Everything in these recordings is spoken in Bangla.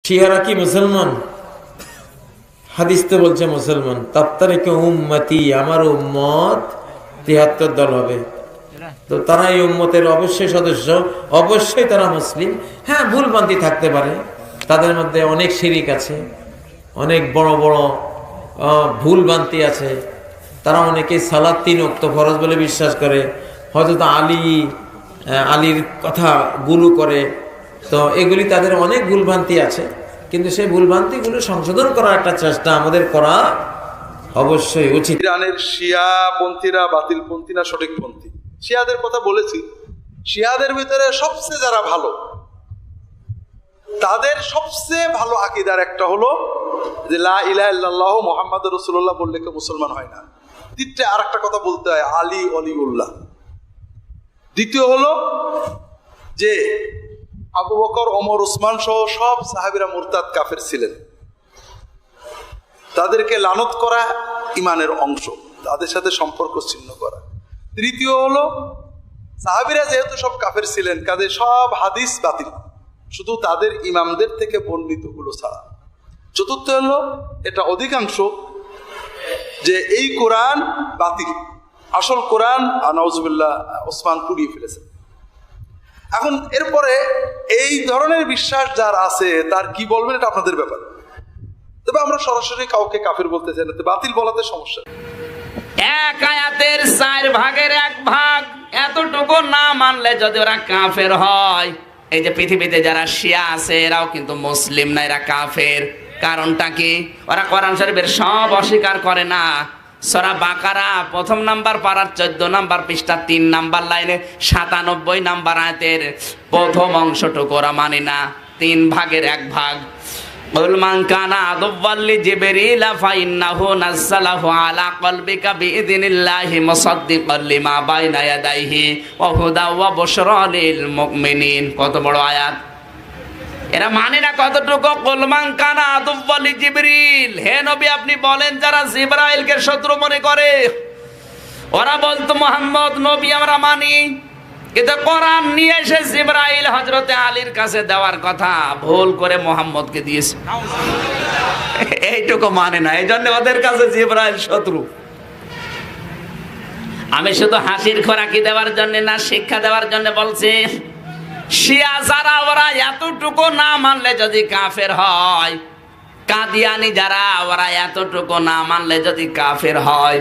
শিয়ারা কি মুসলমান? হাদিস তো বলছে মুসলমান। তাফতারিকু উম্মতি, আমার উম্মত ৭৩ দল হবে। তো তারা এই উম্মতের অবশ্যই সদস্য, অবশ্যই তারা মুসলিম। হ্যাঁ, ভুলভ্রান্তি থাকতে পারে, তাদের মধ্যে অনেক শিরিক আছে, অনেক বড় বড় ভুলভ্রান্তি আছে। তারা অনেকে সালাত ৩ ওয়াক্ত ফরজ বলে বিশ্বাস করে, হযরত আলীর কথা গুরু করে। তো এগুলি তাদের অনেক ভুলভ্রান্তি আছে, কিন্তু সেই ভুলভ্রান্তিগুলো সংশোধন করার একটা চেষ্টা আমাদের করা অবশ্যই উচিত। ইরানের শিয়া পন্থীরা বাতিলপন্থী না সঠিকপন্থী? শিয়াদের কথা বলেছি। শিয়াদের ভিতরে সবচেয়ে যারা ভালো, তাদের সবচেয়ে ভালো আকীদার একটা হলো যে লা ইলাহা ইল্লাল্লাহু মুহাম্মাদুর রাসূলুল্লাহ বললে কেউ মুসলমান হয় না। দ্বিতীয় আর একটা কথা বলতে হয়, আলী অলিউল্লাহ। দ্বিতীয় হলো যে আবু বকর, ওমর, উসমান সহ সব সাহাবীরা মুরতাদ কাফের ছিলেন, তাদেরকে লানত করা ইমানের অংশ, তাদের সাথে সম্পর্ক ছিন্ন করা। তৃতীয় হলো সাহাবীরা যেহেতু সব কাফের ছিলেন, কাজে সব হাদিস বাতিল, শুধু তাদের ইমামদের থেকে বর্ণিত গুলো ছাড়া। চতুর্থ হলো এটা অধিকাংশ যে এই কোরআন বাতিল, আসল কোরআন নাউজুবিল্লাহ ওসমান পুড়িয়ে ফেলেছে। এখন এরপরে এই ধরনের বিশ্বাস যার আছে তার কি বলবেন এটা আপনাদের ব্যাপার। তবে আমরা সরাসরি কাউকে কাফের বলতে চাই না, বাতিল বলাতে সমস্যা। এক আয়াতের 4 ভাগের 1 ভাগ এতটুকু না মানলে যদি ওরা কাফের হয়, এই যে পৃথিবীতে যারা শিয়া আছে এরাও কিন্তু মুসলিম না, এরা কাফের। কারণটা কি? ওরা কোরআন শরীফের সব অস্বীকার করে না। সূরা বাকারা 1 নাম্বার পারার 14 নাম্বার পৃষ্ঠা 3 নাম্বার লাইনে 97 নাম্বার আয়াতের প্রথম অংশটুকু ওরা মানে না। 3 ভাগের 1 ভাগ। কুল মান কানা আদুওয়াল লিজিবরিল ফাইন্নাহু নাযালাহু আলা কলবিকা বিইযনিল্লাহি মুসাদ্দিকাল লিমা বাইনা ইয়াদাইহি ওয়া হুদা ওয়া বুশরা লিল মুমিনিন। কত বড় আয়াত! এরা মানে না কতটুকু? কুল মান কানা আদুওয়াল লিজিবরিল, হে নবী আপনি বলেন যারা জিবরাইলকে শত্রু মনে করে, ওরা বলতো মুহাম্মদ নবী আমরা মানি, কিন্তু কোরআন নিয়ে এসে জিবরাইল হযরতে আলীর কাছে দেওয়ার কথা ভুল করে মুহাম্মদকে দিয়েছে। এইটুকু মানে না, এই জন্য ওদের কাছে জিবরাইল শত্রু। আমি শুধু হাসির খোরাকি দেওয়ার জন্য না, শিক্ষা দেওয়ার জন্য বলছি। শিয়া যারা ওরা এতটুকু না মানলে যদি কাফের হয়, কাদিয়ানি যারা ওরা এতটুকু না মানলে যদি কাফের হয়।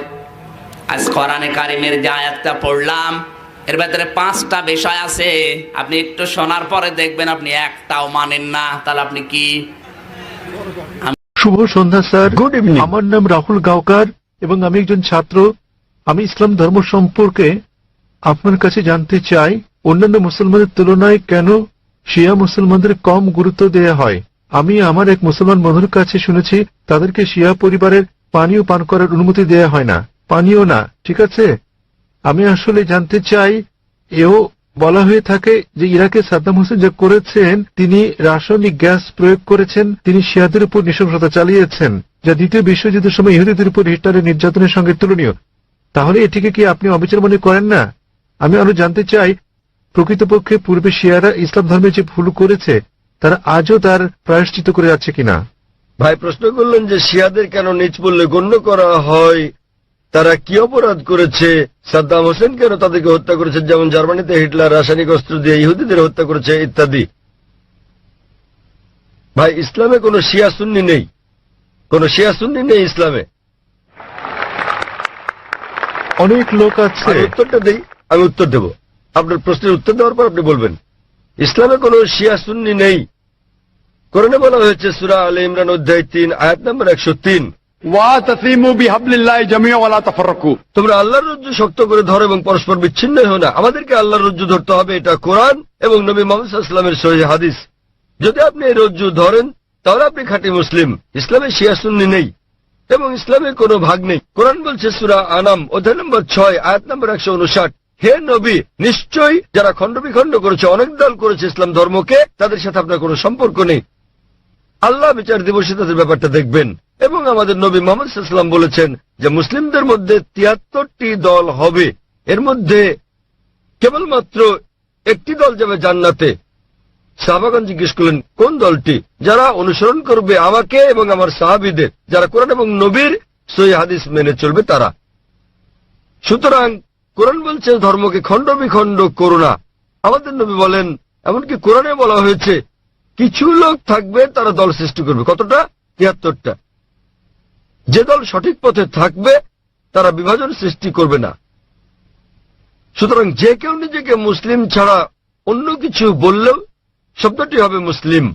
আজ কোরআনে কারিমের যে আয়াতটা পড়লাম এর ভেতরে 5টা বিষয় আছে, আপনি একটু শোনার পরে দেখবেন আপনি একটাও মানেন না। তাহলে আপনি কি? শুভ সন্ধ্যা স্যার। Good evening. আমার নাম রাহুল গাওকার এবং আমি একজন ছাত্র। আমি ইসলাম ধর্ম সম্পর্কে আপনার কাছে জানতে চাই, অন্যান্য মুসলমানদের তুলনায় কেন শিয়া মুসলমানদের কম গুরুত্ব দেয়া হয়? আমি আমার এক মুসলমান বন্ধুর কাছে শুনেছি তাদেরকে শিয়া পরিবারের পানীয় পান করার অনুমতি দেয়া হয় না। পানীয় না, ঠিক আছে। আমি আসলে জানতে চাই, এও বলা হয়ে থাকে যে ইরাকে সাদ্দাম হোসেন যা করেছেন, তিনি রাসায়নিক গ্যাস প্রয়োগ করেছেন, তিনি শিয়াদের উপর নৃশংসতা চালিয়েছেন, যা দ্বিতীয় বিশ্বযুদ্ধের সময় ইহুদিদের উপর হিটলারের নির্যাতনের সঙ্গে তুলনীয়। তাহলে এটিকে কি আপনি অবিচার মনে করেন না? আমি আরো জানতে চাই, প্রকৃতপক্ষে পূর্বে শিয়ারা ইসলাম ধর্মে যে ভুল করেছে তারা আজও তার প্রায়শ্চিত্ত করে যাচ্ছে কিনা? ভাই প্রশ্ন করলেন যে শিয়াদের কেন নিচ বললে গণ্য করা হয়, তারা কি অপরাধ করেছে, সাদ্দাম হোসেন কেন তাদেরকে হত্যা করেছে, যেমন জার্মানিতে হিটলার রাসায়নিক অস্ত্র দিয়ে ইহুদিদের হত্যা করেছে ইত্যাদি। ভাই ইসলামে কোনো শিয়া সুন্নি নেই, কোনো শিয়া সুন্নি নেই ইসলামে। অনেক লোক আছে। উত্তরটা দেই, আমি উত্তর দেব। আপনার প্রশ্নের উত্তর দেওয়ার পর আপনি বলবেন। ইসলামে কোনো শিয়া সুন্নি নেই। কোরআনে বলা হয়েছে সূরা আলে ইমরান অধ্যায় 3 আয়াত নম্বর 103, তোমরা আল্লাহর রজ্জু শক্ত করে ধরো এবং পরস্পর বিচ্ছিন্ন হও না। আমাদেরকে আল্লাহর রজ্জু ধরতে হবে, এটা কোরআন এবং নবী মুহাম্মদ সাল্লাল্লাহু আলাইহি ওয়াসাল্লামের সহিহ হাদিস। যদি আপনি এই রজ্জু ধরেন তাহলে আপনি খাঁটি মুসলিম। ইসলামে শিয়া সুন্নি নেই এবং ইসলামে কোনো ভাগ নেই। কোরআন বলছে সূরা আনাম অধ্যায় নম্বর 6 আয়াত নম্বর 159, হে নবী নিশ্চয়ই যারা খণ্ড বিখণ্ড করেছে, অনেক দল করেছে ইসলাম ধর্মকে, তাদের সাথে আপনার কোনো সম্পর্ক নেই। আল্লাহ বিচার দিবসে তাদের ব্যাপারটা দেখবেন। এবং আমাদের নবী মুহাম্মদ সাল্লাল্লাহু আলাইহি ওয়াসাল্লাম বলেছেন যে মুসলিমদের মধ্যে 73টি দল হবে, এর মধ্যে কেবলমাত্র একটি দল যাবে জান্নাতে, সাহাবাগণ জিজ্ঞেস করলেন কোন দলটি? যারা অনুসরণ করবে আমাকে এবং আমার সাহাবীদের, যারা কোরআন এবং নবীর সহিহ হাদিস মেনে চলবে তারা। সুতরাং কোরআন বলছে ধর্মকে খণ্ড বিখণ্ড করো না। আমাদের নবী বলেন, এমনকি কোরআনে বলা হয়েছে কিছু লোক থাকবে তারা দল সৃষ্টি করবে। কতটা? ৭৩টা। যে দল সঠিক পথে থাকবে তারা বিভাজন সৃষ্টি করবে না। সুতরাং যে কেউ নিজেকে মুসলিম ছাড়া অন্য কিছু বললেও শব্দটি হবে মুসলিম।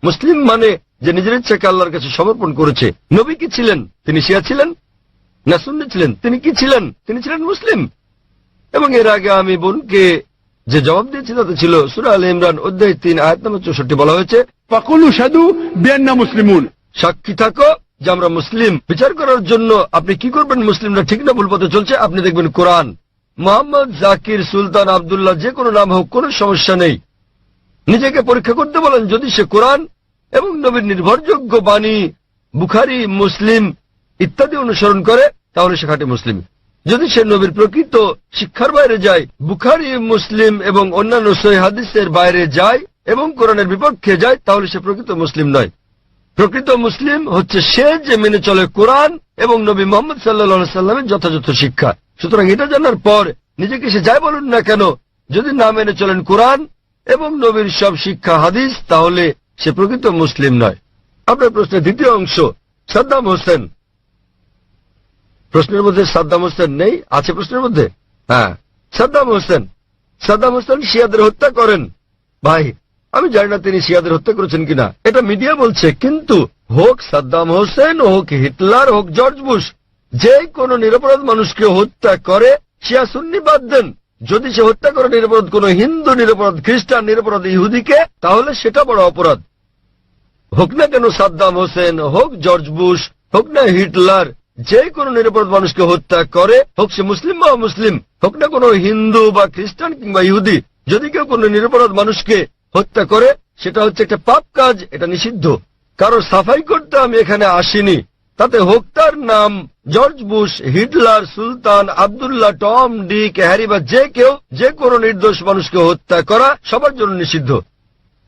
মুসলিম মানে যে নিজের ইচ্ছাকে আল্লাহর কাছে সমর্পণ করেছে। নবী কি ছিলেন? তিনি শিয়া ছিলেন না সুন্নি ছিলেন? তিনি কি ছিলেন? তিনি ছিলেন মুসলিম। এবং এর আগে আমি বোনকে যে জবাব দিয়েছি তাতে ছিল সূরা আলে ইমরান অধ্যায় ৩ আয়াত নম্বর ৬৪ বলা হয়েছে, ফাকুলু শাদু বিআন্না মুসলিমুন, সাক্ষী থাকো যে আমরা মুসলিম। বিচার করার জন্য আপনি কি করবেন মুসলিমরা ঠিক না ভুল পথে চলছে? আপনি দেখবেন কোরআন। মোহাম্মদ, জাকির, সুলতান, আব্দুল্লাহ যে কোনো নাম হোক, কোনো সমস্যা নেই। নিজেকে পরীক্ষা করতে বলেন, যদি সে কোরআন এবং নবীর নির্ভরযোগ্য বাণী বুখারী, মুসলিম ইত্যাদি অনুসরণ করে তাহলে সে খাঁটি মুসলিম। যদি সে নবীর প্রকৃত শিক্ষার বাইরে যায়, বুখারী, মুসলিম এবং অন্যান্য সহিহ হাদিসের বাইরে যায় এবং কোরআনের বিপক্ষে যায়, তাহলে সে প্রকৃত মুসলিম নয়। প্রকৃত মুসলিম হচ্ছে সে যে মেনে চলে কোরআন এবং নবী মুহাম্মদ সাল্লাল্লাহু আলাইহি সাল্লামের যথাযথ শিক্ষা। সুতরাং এটা জানার পর নিজেকে সে যাই বলুন না কেন, যদি না মেনে চলেন কোরআন এবং নবীর সব শিক্ষা হাদিস, তাহলে সে প্রকৃত মুসলিম নয়। আপনার প্রশ্নের দ্বিতীয় অংশ, সাদ্দাম হোসেন। প্রশ্নের মধ্যে সাদ্দাম হোসেন নেই? আছে প্রশ্নের মধ্যে? হ্যাঁ, সাদ্দাম হোসেন। সাদ্দাম হোসেন শিয়াদের হত্যা করেন। ভাই, আমি জানি না তিনি শিয়াদের হত্যা করেছেন কিনা, এটা মিডিয়া বলছে। কিন্তু হোক সাদ্দাম হোসেন, হোক হিটলার, হোক জর্জ বুশ, যে কোনো নিরপরাধ মানুষকে হত্যা করে, শিয়া সুন্নি বাদ দেন, যদি সে হত্যা করে নিরপরাধ কোন হিন্দু, নিরপরাধ খ্রিস্টান, নিরপরাধ ইহুদিকে, তাহলে সেটা বড় অপরাধ। হোক না কেন সাদ্দাম হোসেন, হোক জর্জ বুশ, হোক না হিটলার, যে কোনো নিরপরাধ মানুষকে হত্যা করে, হোক সে মুসলিম বা অমুসলিম, হোক না কোনো হিন্দু বা খ্রিস্টান কিংবা ইহুদি, যদি কেউ কোনো নিরপরাধ মানুষকে হত্যা করে, সেটা হচ্ছে একটা পাপ কাজ, এটা নিষিদ্ধ। কারো সাফাই করতে আমি এখানে আসিনি। তাতে হোক তার নাম জর্জ বুশ, হিটলার, সুলতান, আব্দুল্লাহ, টম, ডিক, হ্যারি বা যে কেউ, যে কোনো নির্দোষ মানুষকে হত্যা করা সবার জন্য নিষিদ্ধ।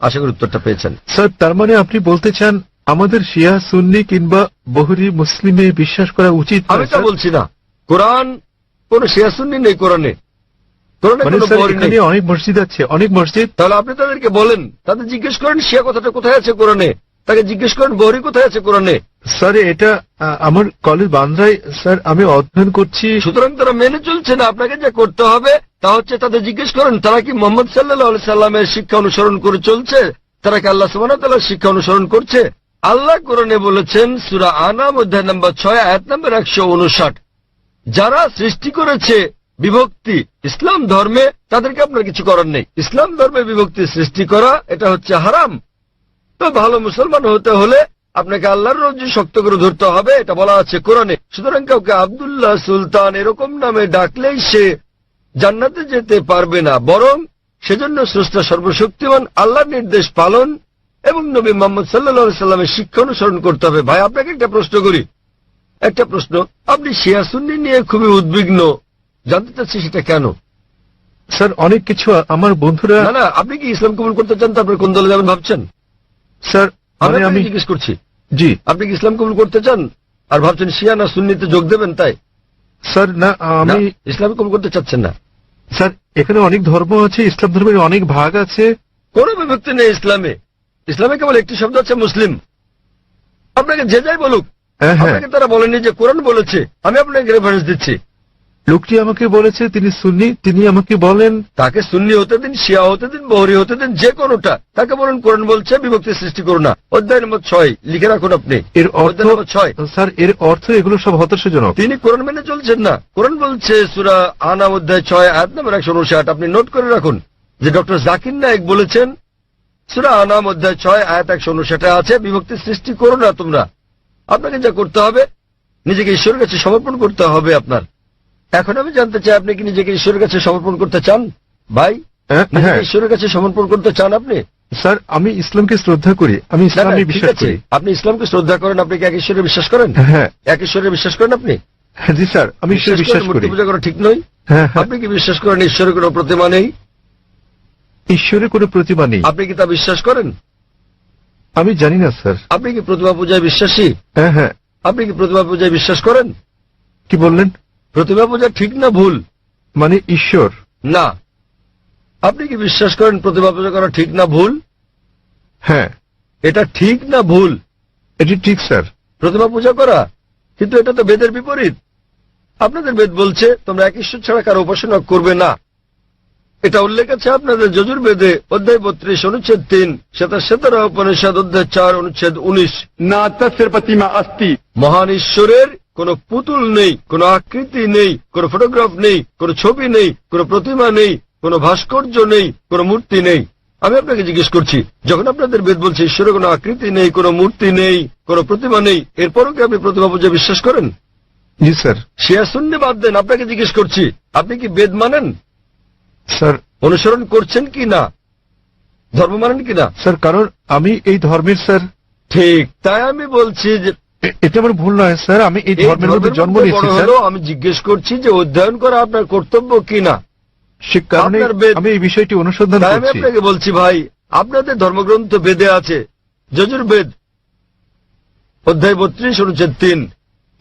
আশা করি উত্তরটা পেয়েছেন। স্যার, তার মানে আপনি বলতে চান আমাদের শিয়া, সুন্নি কিংবা বহরি মুসলিমে বিশ্বাস করা উচিত নয়? আমি তা বলছি না। কোরআন কোন শিয়া সুন্নি নেই কোরআনে। কোরআনে মানে কোনো স্যার, বহরি নেই। এখানে অনেক মসজিদ আছে, অনেক মসজিদ। তাহলে আপনি তাদেরকে বলেন, তাদের জিজ্ঞেস করেন শিয়া কথাটা কোথায় আছে কোরআনে, তাকে জিজ্ঞেস করেন বহরি কোথায় আছে কোরআনে। স্যার, এটা আমার কলেজ বান্দ্রায় স্যার আমি অধ্যয়ন করছি। সুতরাং তারা মেনে চলছে না। আপনাকে যা করতে হবে তা হচ্ছে তাদের জিজ্ঞেস করেন তারা কি মুহাম্মদ সাল্লাল্লাহু আলাইহি সাল্লামের শিক্ষা অনুসরণ করে চলছে, তারা কি আল্লাহ সুবহানাহু ওয়া তাআলার শিক্ষা অনুসরণ করছে। আল্লাহ কোরআনে বলেছেন সূরা আনাম অধ্যায় নম্বর 6 আয়াত নম্বর 159, যারা সৃষ্টি করেছে বিভক্তি ইসলাম ধর্মে, তাদেরকে আপনার কিছু করার নেই। ইসলাম ধর্মে বিভক্তি সৃষ্টি করা এটা হচ্ছে হারাম। তো ভালো মুসলমান হতে হলে আপনাকে আল্লাহর রজ্জু শক্ত করে ধরতে হবে, এটা বলা আছে কোরআনে। সুতরাং কাউকে আব্দুল্লাহ, সুলতান এরকম নামে ডাকলেই সে জান্নাতে যেতে পারবে না, বরং সেজন্য স্রষ্টা সর্বশক্তিমান আল্লাহর নির্দেশ পালন এবং নবী মুহাম্মদ সাল্লাল্লাহু আলাইহি সাল্লামের শিক্ষা অনুসরণ করতে হবে। ভাই, আপনাকে একটা প্রশ্ন করি, একটা প্রশ্ন। আপনি শিয়া সুন্নি নিয়ে খুবই উদ্বিগ্ন, জানতে চাচ্ছি সেটা কেন? স্যার, অনেক কিছু আমার বন্ধুরা। না, আপনি কি ইসলাম কবুল করতে চান? তারপরে কোন দলে যাবেন ভাবছেন? স্যার, আমি জিজ্ঞেস করছি, জি, আপনি কি ইসলাম কবুল করতে চান আর ভাবছেন শিয়া না সুন্নিতে যোগ দেবেন? তাই স্যার, না আমি ইসলাম কবুল করতে চাচ্ছেন না। স্যার, এখানে অনেক ধর্ম আছে, ইসলাম ধর্মের অনেক ভাগ আছে। কোন বিভক্তি নেই ইসলামে। ইসলামে কেবল একটি শব্দ আছে, মুসলিম। আপনাকে যে যাই বলুক, আপনাকে তারা বলেনি যে কোরআন বলেছে। আমি আপনাকে রেফারেন্স দিচ্ছি। লোকটি আমাকে বলেছে তিনি সুন্নি, তিনি আমাকে বলেন তাকে সুন্নি হতে দিন, শিয়া হতে দিন, বহরি হতে দিন, যে কোনোটা। তাকে বলুন কোরআন বলছে বিভক্তি সৃষ্টি করো না। অধ্যায় নম্বর 6 লিখে রাখুন আপনি। এর অর্থ 6। স্যার, এর অর্থ এগুলো সব হতাশাজনক। তিনি কোরআন মেনে চলছেন না। কোরআন বলছে সূরা আনাম অধ্যায় 6 আয়াত নম্বর 159, আপনি নোট করে রাখুন যে ডক্টর জাকির নায়েক বলেছেন সূরা আনাম অধ্যায় 6 আয়াত 159 আছে বিভক্তি সৃষ্টি করো না তোমরা। আপনাকে যা করতে হবে, নিজেকে ঈশ্বরের কাছে সমর্পণ করতে হবে আপনার। এখন আমি জানতে চাই, আপনি কি নিজেকে ঈশ্বরের কাছে সমর্পণ করতে চান? ভাই, নিজেকে ঈশ্বরের কাছে সমর্পণ করতে চান আপনি? স্যার, আমি ইসলামকে শ্রদ্ধা করি, আমি ইসলামে বিশ্বাস করি। আপনি ইসলামকে শ্রদ্ধা করেন, আপনি কি এক ঈশ্বরে বিশ্বাস করেন? হ্যাঁ। এক ঈশ্বরে বিশ্বাস করেন আপনি? জি স্যার, আমি ঈশ্বরে বিশ্বাস করি। মূর্তি পূজা করা ঠিক নয়? হ্যাঁ। আপনি কি বিশ্বাস করেন ঈশ্বরের কোনো প্রতিমা নেই? ঈশ্বরের কোনো প্রতিমা নেই। আপনি কি তা বিশ্বাস করেন? আমি জানি না স্যার। আপনি কি প্রতিমা পূজায় বিশ্বাসী? হ্যাঁ হ্যাঁ। আপনি কি প্রতিমা পূজায় বিশ্বাস করেন? কি বললেন? প্রতিমা পূজা ঠিক না ভুল? মানে ঈশ্বর? না। আপনি কি বিশ্বাস করেন প্রতিমা পূজা করা ঠিক না ভুল? হ্যাঁ। এটা ঠিক না ভুল? এটি ঠিক স্যার। প্রতিমা পূজা করা, কিন্তু এটা তো বেদের বিপরীত। আপনাদের বেদ বলছে তোমরা এক ঈশ্বর ছাড়া কারো উপাসনা করবে না। এটা উল্লেখ আছে আপনাদের যজুর্বেদে অধ্যায় 32 অনুচ্ছেদ 3, শ্বেতার উপনিষদ অধ্যায় 4 অনুচ্ছেদ 19। न तस्य प्रतिमा अस्ति। মহান ঈশ্বরের কোনো পুতুল নেই, কোনো আকৃতি নেই, কোনো ফটোগ্রাফ নেই, কোনো ছবি নেই, কোনো প্রতিমা নেই, কোনো ভাস্কর্য নেই, কোনো মূর্তি নেই। আমি আপনাকে জিজ্ঞেস করছি, যখন আপনাদের বেদ বলছে ঈশ্বরের কোনো আকৃতি নেই, কোনো মূর্তি নেই, কোনো প্রতিমা নেই, এরপরও কি আপনি প্রতিমা পূজা বিশ্বাস করেন? জি স্যার। শিয়া সুন্নি বাদ দেন, আপনাকে জিজ্ঞেস করছি, আপনি কি বেদ মানেন? স্যার। অনুসরণ করছেন কি না? ধর্ম মানেন কি না? স্যার, কারণ আমি এই ধর্মের স্যার। ঠিক, তাই আমি বলছি যে এটা আমার ভুল নয় স্যার, আমি এই ধর্মের মধ্যে জন্ম নিয়েছি স্যার। আমি জিজ্ঞেস করছি যে অধ্যয়ন করা আপনার কর্তব্য কিনা। সে কারণে আমি এই বিষয়টি অনুসন্ধান তাই আমি করছি। আপনাকে বলছি ভাই, আপনাদের ধর্মগ্রন্থ বেদে আছে, যজুর্বেদ অধ্যায় 32 অনুচ্ছেদ 3,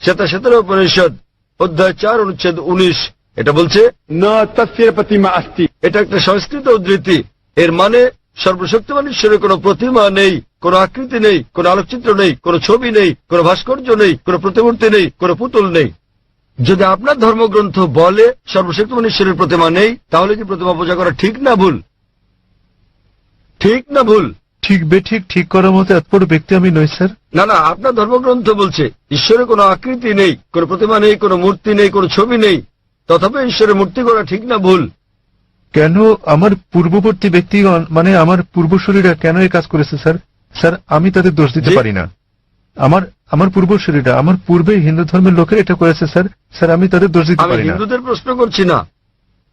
শ্বেতার উপনিষদ অধ্যায় 4 অনুচ্ছেদ 19। এটা বলছে न तस्य प्रतिमा अस्ति। এটা একটা সংস্কৃত উদ্ধৃতি। এর মানে সর্বশক্তিমান ঈশ্বরের কোনো প্রতিমা নেই, কোনো আকৃতি নেই, কোনো আলোকচিত্র নেই, কোনো ছবি নেই, কোনো ভাস্কর্য নেই, কোনো প্রতিমূর্তি নেই, কোনো পুতুল নেই। যদি আপনার ধর্মগ্রন্থ বলে সর্বশক্তিমান ঈশ্বরের প্রতিমা নেই, তাহলে কি প্রতিমা পূজা করা ঠিক না ভুল? ঠিক না ভুল? ঠিক বেঠিক ঠিক করার মতো এত বড় ব্যক্তি আমি নই স্যার। না না, আপনার ধর্মগ্রন্থ বলছে ঈশ্বরের কোনো আকৃতি নেই, কোনো প্রতিমা নেই, কোনো মূর্তি নেই, কোনো ছবি নেই, তথাপি ঈশ্বরের মূর্তি করা ঠিক না ভুল? কেন আমার পূর্ববর্তী ব্যক্তিগণ মানে আমার পূর্বসূরীরা কেন এই কাজ করেছে স্যার? স্যার, আমি তাদের দোষ দিতে পারি না। আমার পূর্বসূরীরা, আমার পূর্বে হিন্দু ধর্মের লোকের এটা করেছে স্যার। স্যার, আমি তাদের দোষ দিতে আমি পারি না। হিন্দুদের প্রশ্ন করছি না,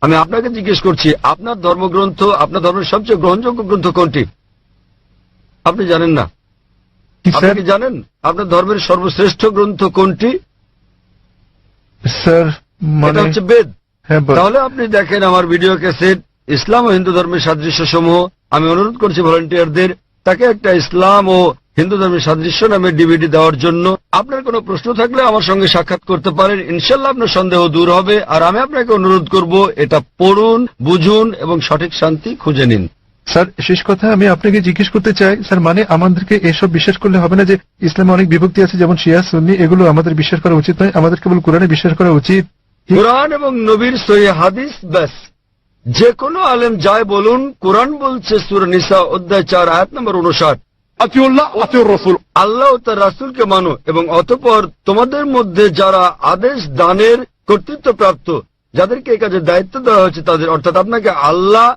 আমি আপনাকে জিজ্ঞেস করছি, আপনার ধর্মগ্রন্থ, আপনার ধর্মের সবচেয়ে গ্রহণযোগ্য গ্রন্থ কোনটি? আপনি জানেন না? কি আপনি স্যার? কি জানেন আপনার ধর্মের সর্বশ্রেষ্ঠ গ্রন্থ কোনটি? স্যার এটা মানে হচ্ছে বেদ। হ্যাঁ, তাহলে আপনি দেখেন আমার ভিডিও ক্যাসেট ইসলাম ও হিন্দু ধর্মের সাদৃশ্য সমূহ। আমি অনুরোধ করছি ভলান্টিয়ারদের তাকে একটা ইসলাম ও হিন্দু ধর্মের সাদৃশ্য নামে ডিভিডি দেওয়ার জন্য। আপনার কোনো প্রশ্ন থাকলে আমার সঙ্গে সাক্ষাৎ করতে পারেন, ইনশাল্লাহ আপনার সন্দেহ দূর হবে। আর আমি আপনাকে অনুরোধ করব এটা পড়ুন, বুঝুন এবং সঠিক শান্তি খুঁজে নিন। স্যার, শেষ কথা আমি আপনাকে জিজ্ঞেস করতে চাই স্যার, মানে আমাদেরকে এসব বিশ্বাস করলে হবে না যে ইসলামে অনেক বিভক্তি আছে, যেমন শিয়া সুন্নি, এগুলো আমাদের বিশ্বাস করা উচিত নয়, আমাদের কেবল কোরআনে বিশ্বাস করা উচিত। কোরআন এবং নবীর সহিহ হাদিস ব্যাস। যে কোনো আলেম যায় বলুন, কোরআন বলছে সূরা নিসা অধ্যায় 4 আয়াত নম্বর 59, अतिउल्लाह अतिउर रसूल। আল্লাহ ও তার রাসূলকে মানো এবং অতঃপর তোমাদের মধ্যে যারা আদেশ দানের কর্তৃত্বপ্রাপ্ত, যাদেরকে এই কাজের দায়িত্ব দেওয়া হয়েছে তাদের, অর্থাৎ আপনাকে আল্লাহ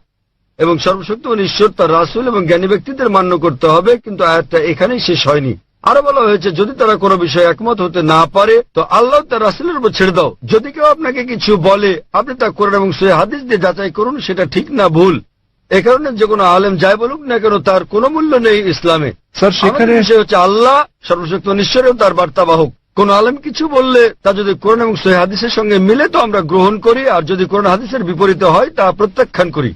এবং সর্বশক্তিমান ঈশ্বর, তার রাসূল এবং জ্ঞানী ব্যক্তিদের মান্য করতে হবে। কিন্তু আয়াতটা এখানেই শেষ হয়নি। আরো বলা হয়েছে যদি তারা কোনো বিষয়ে একমত হতে না পারে তো আল্লাহ তার রাসূলের উপর ছেড়ে দাও। যদি কেউ আপনাকে কিছু বলে আপনি তা কোরআন এবং সহিহ হাদিস দিয়ে যাচাই করুন সেটা ঠিক না ভুল। এ কারণে যে কোনো আলেম যাই বলুক না কেন তার কোনো মূল্য নেই ইসলামে। স্যার, সেখানে বিষয় হচ্ছে আল্লাহ সর্বশক্তিমান ঈশ্বরেও তার বার্তাবাহক। কোন আলেম কিছু বললে তা যদি কোরআন এবং সহিহ হাদিসের সঙ্গে মিলে তো আমরা গ্রহণ করি, আর যদি কোরআন হাদিসের বিপরীতে হয় তা প্রত্যাখ্যান করি।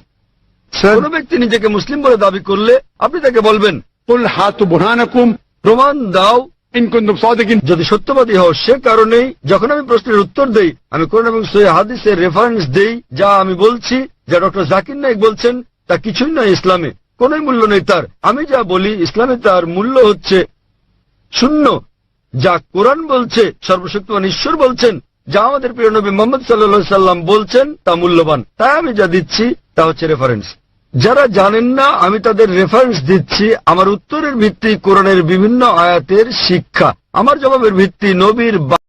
স্যার, কোন ব্যক্তি নিজেকে মুসলিম বলে দাবি করলে আপনি তাকে বলবেন कुल हाथ बुरहानकुम প্রমাণ দাও इन कुंतुम सादिकिन। যদি সত্যবাদী হও। সে কারণেই যখন আমি প্রশ্নের উত্তর দেই আমি কোরআন এবং সহিহ হাদিসের রেফারেন্স দেই। যা আমি বলছি, যা ডক্টর জাকির নায়েক বলছেন, তা কিছুই নয় ইসলামে, কোন মূল্য নেই তার। আমি যা বলি ইসলামে তার মূল্য হচ্ছে শূন্য। যা কোরআন বলছে, সর্বশক্তিমান ঈশ্বর বলছেন, যা আমাদের প্রিয় নবী মুহাম্মদ সাল্লাল্লাহু আলাইহি সাল্লাম বলছেন তা মূল্যবান। তাই আমি যা দিচ্ছি তা হচ্ছে রেফারেন্স। যারা জানেন না আমি তাদের রেফারেন্স দিচ্ছি। আমার উত্তরের ভিত্তি কোরআনের বিভিন্ন আয়াতের শিক্ষা, আমার জবাবের ভিত্তি নবীর